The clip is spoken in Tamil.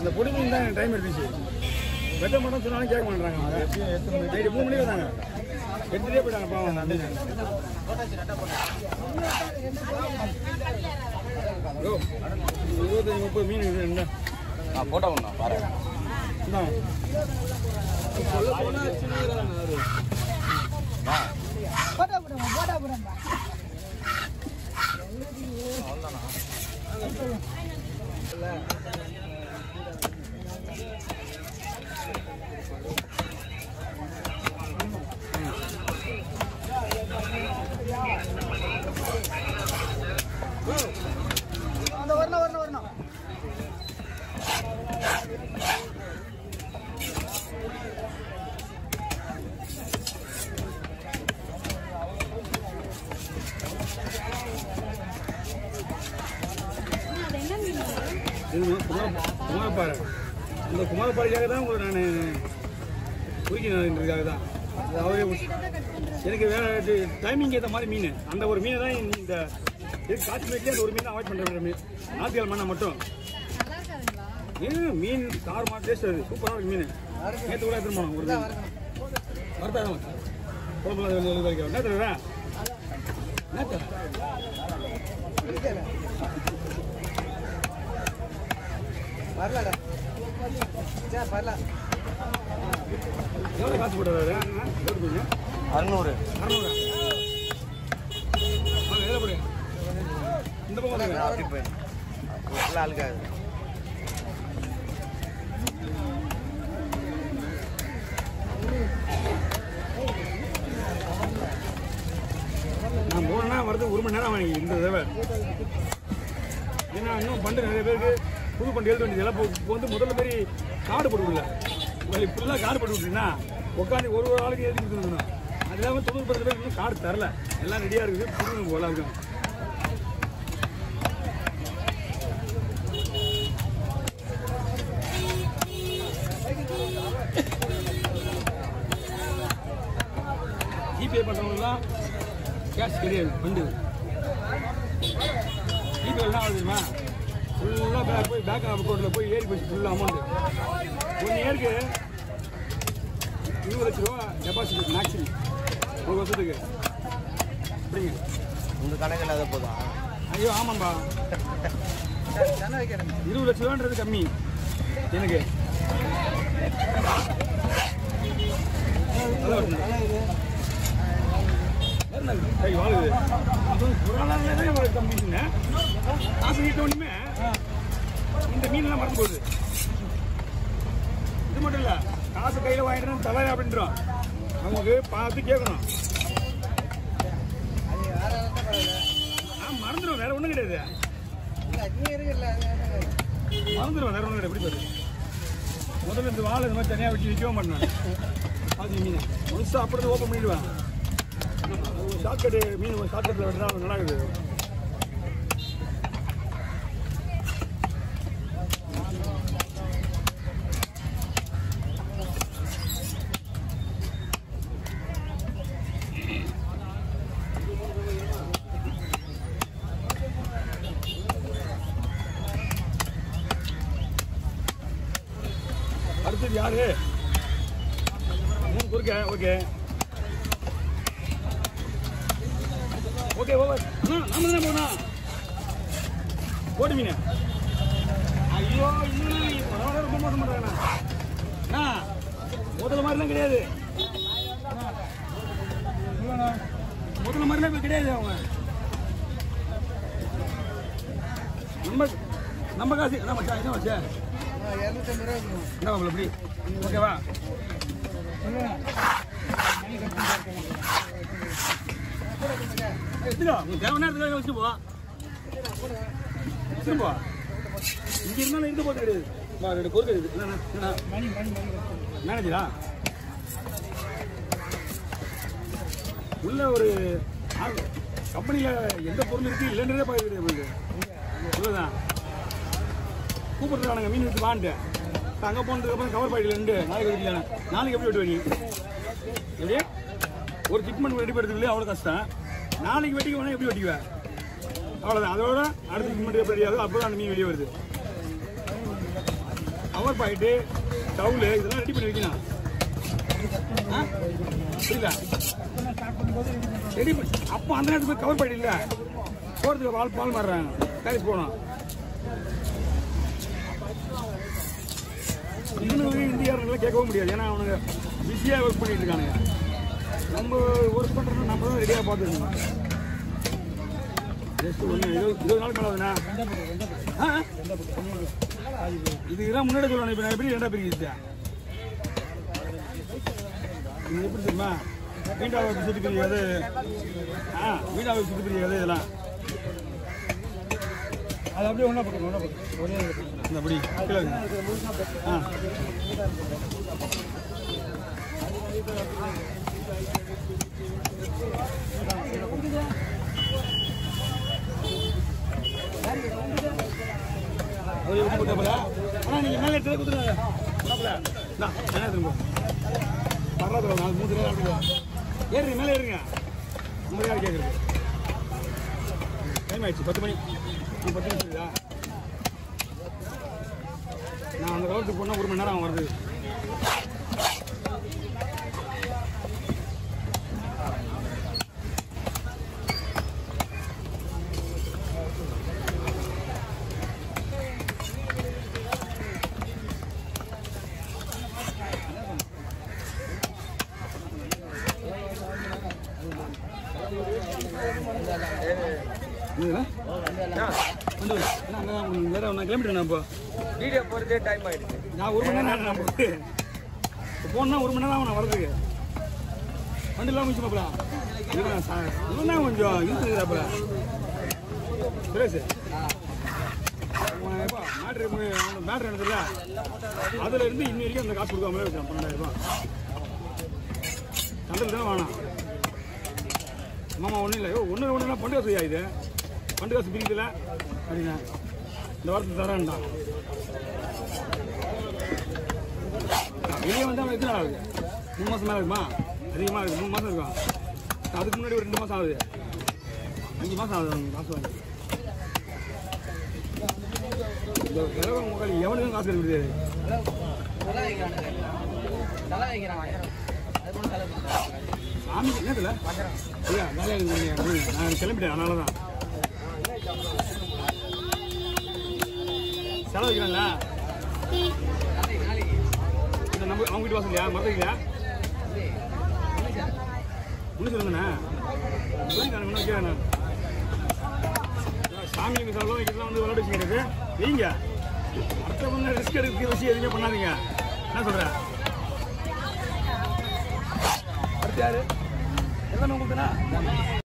இந்த பொடி மீன் தான் டைம் எடுத்துச்சு. வெட்ட மட்டும் சொன்னாலும் கேட்க மாட்டாங்க. நைட்டு 3 மணிக்கு வந்தாங்க. 8 போயிட்டாங்க பாவம். அந்த 25-30 மீன் என்ன போட்டோ ஒண்ணா பாரு. வரணும் குமாரப்பாறை. இந்த குமாரப்பாறைக்காக தான் உங்களை நான் குறிக்கிறதுக்காக தான். அவரே எனக்கு வேற டைமிங் ஏற்ற மாதிரி மீன், அந்த ஒரு மீனை தான் இந்த காஷ்மீர்லேயே அந்த ஒரு மீன் அவாய்ட் பண்ணுற மீன். நாத்தியால் மண்ணை மட்டும் மீன் கார் மாதிரி டேஸ்ட் அது சூப்பராக இருக்கு மீன். நேற்று கூட எடுத்துட்டு போனோம். ஒரு வரத்தாதான் குழம்புல என்ன தருவா என்ன தர வரலடா வரல. எவ்வளோ காசு போட்டுறாரு? 600. இந்த பக்கம் அப்படி போய் ஆளுக்காது. நான் போனேன்னா வரது 1 மணி நேரம் வாங்கி இந்த தடவை. ஏன்னா இன்னும் பண்டு நிறைய பேருக்கு புது பண்டு எழுத வேண்டியது. இப்போ வந்து முதல்ல மாரி கார்டு போட்டு விடல. இப்படிலாம் கார்டு போட்டு விட்டீங்கன்னா உட்காந்து ஒரு ஆளுக்கு எழுதி கொடுத்துருக்கணும். அது இல்லாமல் 90% பேருக்கு இன்னும் கார்டு தரல. எல்லாம் ரெடியாக இருக்குது. புது போல இருக்கும். ஜிபே பண்ணுறவங்கலாம் கேஷ் கிடையாது. பண்டு ஜிபே என்ன ஆகுதுமா ஃபுல்லாக போய் பேங்க் அக்கௌண்ட்டில் போய் ஏறி போச்சு ஃபுல்லாக அமௌண்ட்டு. 1 இயருக்கு 20 லட்ச ரூபா டெபாசிட் மேக்ஸிமம் 1 வருஷத்துக்கு. அப்படிங்க உங்கள் கணக்கு இல்லாத போதும். ஐயோ ஆமாம்பா, 20 லட்ச ரூபான்றது கம்மி எனக்கு. கை வாழுது பொருளாதார கம்மிங்க. காசு கிட்ட ஒன்றுமே இந்த மீன்லாம் மறந்து போகுது. இது மட்டும் இல்லை, காசு கையில் வாங்கிட்டு தலை அப்படின்றோம். நமக்கு பார்த்து கேட்கணும். மறந்துடும், வேற ஒன்றும் கிடையாது. மறந்துடும், வேற ஒன்றும் கிடையாது. எப்படி பாரு, முதல்ல இந்த வாழை இந்த மாதிரி தனியாக வச்சு விற்கவும் பண்ணேன். பாதி மீன் முழுசா அப்படி ஓப்பன் பண்ணிடுவேன். ஷார்ட்கட்டு மீன் ஷார்ட்கட்டில் வெட்டினா நல்லா இருக்குது. அடுத்தது யாரு? 3 குறுக்க. Okay okay over. நம்ம தானே போகணும். போட்டு மீன். ஐயோ இன்னும் ரொம்ப மோசம் பண்ணுறாங்கண்ணா. முதல்ல மாதிரிலாம் கிடையாது. முதல்ல மாதிரிலாம் இப்போ கிடையாது. அவங்க நம்ம காசு என்ன வச்சா என்ன வச்சா 250 ரூபா என்ன எப்படி ஓகேவா? எடுத்துக்கோ, தேவையான இடத்துல வச்சுட்டு போ. வச்சுட்டு போ. இங்க இருந்தாலும் இருந்து போட்டு கிடையாது. 2 பொருள் இருக்குது. மேனேஜரா உள்ள ஒரு கம்பெனியில் எந்த பொருள் இருக்கு இல்லைன்றதே பார்க்குறது உங்களுக்கு இவ்வளோதான். கூப்பிட்டுருக்கானுங்க மீன் விட்டு வான்ட்டு. அங்கே போனதுக்கப்புறம் கவர் பாக்கெட்டில் 2 நாளைக்கு வெட்டிக்கலாம். நாளைக்கு எப்படி வெட்டுவ நீ? எப்படி ஒரு சிக்மெண்ட் ரெடி பண்ணுறதுக்குள்ளே அவ்வளோ கஷ்டம். நாளைக்கு வெட்டிக்க வேணா எப்படி வெட்டிக்குவேன்? அவ்வளோதான். அதோட அடுத்த சிக்மெண்ட் எப்படி ரெடி ஆகுது அப்போ தான் அந்த மீன் வெளியே வருது. கவர் பாயிட்டு டவுலு இதெல்லாம் ரெடி பண்ணி வைக்கணும். புரியல? ரெடி பண்ணி அப்போ அந்த நேரத்துக்கு கவர் பாயிட்டு இல்லை போகிறதுக்கு பால் மாறுறாங்க. பேரிஸ் போகணும். இன்னும் இந்தியாவில் கேட்கவும் முடியாது. ஏன்னா அவனுங்க பிஸியாக ஒர்க் பண்ணிட்டு இருக்கானுங்க. நம்ம ஒர்க் பண்ணுறோம் நம்ம தான் ரெடியாக பார்த்துருக்கோம். ஜஸ்ட் ஒன்று 20 நாள் மேலே ஆகுதுண்ணா. இதுதான் முன்னாடி சொல்லணும். இப்போ நான் எப்படி 2 பிரிக்கிறேன். இது எப்படி தெரியுமா? வீண்டாவை சுற்றி பிரிக்காது. வீண்டாவை சுற்றி பிரிக்காது. இதெல்லாம் அது அப்படியே ஒன்றா போட்டுருக்கோம். ஒரே அப்படி ஆனால் நீங்கள் மேலே எடுத்து கொடுத்துருங்க. என்ன திரும்ப வர்றது 4-3 நேரம் அப்படி ஏறுங்க. மேலே ஏறுங்க. 50 யார் கேட்குறது? டைம் ஆயிடுச்சு. 10 மணி. 10 நிமிஷம் இருக்குதா? நான் அந்த காலத்துக்கு போனால் 1 மணி நேரம் வருது. கிளம்பிட்டேன். இப்போ வீடியோ போகிறதே டைம் ஆகிடுச்சு. நான் 1 மணி நேரம் போனா 1 மணி நேரம் ஆகும் நான் வர்றதுக்கு. வண்டிலாம் முடிச்சுமாப்பா இவன் கொஞ்சம் இருக்குதுப்பா சுரேஷ். எப்பா மேட்ரு எடுத்துல அதில் இருந்து இன்னி வரைக்கும் அந்த காசு கொடுக்காமலே வச்சான் 12,000 சண்டல் தான் வேணாம். மாமா ஒன்றும் இல்லை. ஒன்று பண்டு காசு இது பண்டு காசு பிரிக்கல அப்படின்னா இந்த வாரத்தை தரேன்டான். வெளியே வந்து அவன் எத்தனை ஆகுது? 3 மாதம் மேலே இருக்குமா? அதிகமாக இருக்குது. 3 மாதம் இருக்கும். அதுக்கு முன்னாடி ஒரு 2 மாதம் ஆகுது. 5 மாதம் ஆகுது அவங்க காசு வாங்கி. இந்த கிழவன் முக்கால் எவனுக்கும் காசு எடுக்க முடியாது. சாமி என்னதுல இல்லையா வேலையாக நான் கிளம்பிட்டேன். அதனால தான் செலவு வைக்கிறாங்களா? இந்த நம்ம அவங்க வீட்டு வாசல்லையா மறந்துக்கலையா? ஒன்றும் சொல்லுங்கண்ணா. சொல்லிட்டாங்க ஒன்றும் வைக்கிறேன். சாமி செலவு வைக்கிறதுலாம் வந்து விளையாட வச்சுக்கிறது வைங்க. அடுத்த பொண்ணு ரிஸ்க் எடுக்க வச்சு எதுவுமே பண்ணாதீங்க. என்ன சொல்கிறேன்? அடுத்து யாரு எல்லாமே உங்களுக்கு தானே?